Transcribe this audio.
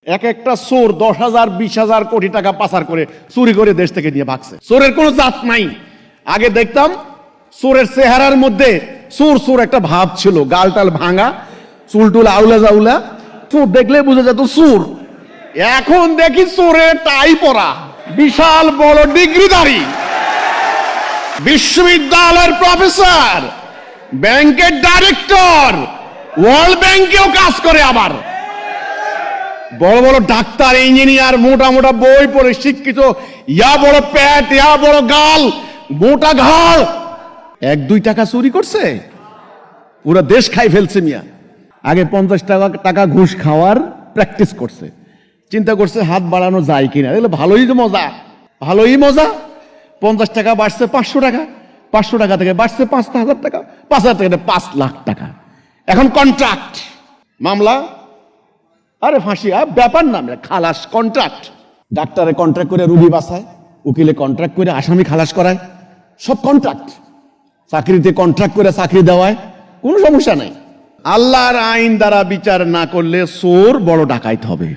এক একটা চোর 10,000 20,000 কোটি টাকা পাচার করে চুরি করে দেশ থেকে নিয়ে ভাগছে। চোরের কোনো জাত নাই। আগে দেখতাম চোরের চেহারার মধ্যে চোর চোর একটা ভাব ছিল, গালটাল ভাঙা, চুলটুল আউলা জাউলা, চোর দেখলে বুঝা যেত চোর। এখন দেখি চোরের টাই পরা, বিশাল বড় ডিগ্রিধারী, বিশ্ববিদ্যালয়ের প্রফেসর, ব্যাংকের ডাইরেক্টর, ওয়ার্ল্ড ব্যাংকেও কাজ করে, আবার বড় বড় ডাক্তার, ইঞ্জিনিয়ার, মোটা মোটা বই পড়ে শিক্ষিত, ইয়া বড় পেট, ইয়া বড় গাল, মোটা ঘাড়, 1-2 টাকা চুরি করছে, পুরো দেশ খাই ফেলছে মিয়া। আগে 50 টাকা ঘুষ খাওয়ার প্র্যাকটিস করছে, চিন্তা করছে হাত বাড়ানো যায় কিনা, এগুলো ভালোই মজা, ভালোই মজা। 50 টাকা বাড়ছে 500 টাকা, 500 টাকা থেকে বাড়ছে 5,000 টাকা, 5,000 টাকা 5 লাখ টাকা। এখন কন্ট্রাক্ট মামলা, আরে ফাঁসি ব্যাপার না, খালাস কন্ট্রাক্ট। ডাক্তারে কন্ট্রাক্ট করে রুগী বাঁচায়, উকিলে কন্ট্রাক্ট করে আসামি খালাস করায়, সব কন্ট্রাক্ট। চাকরিতে কন্ট্রাক্ট করে চাকরি দেওয়ায় কোনো সমস্যা নাই। আল্লাহর আইন দ্বারা বিচার না করলে চোর বড় ডাকাইত হবে।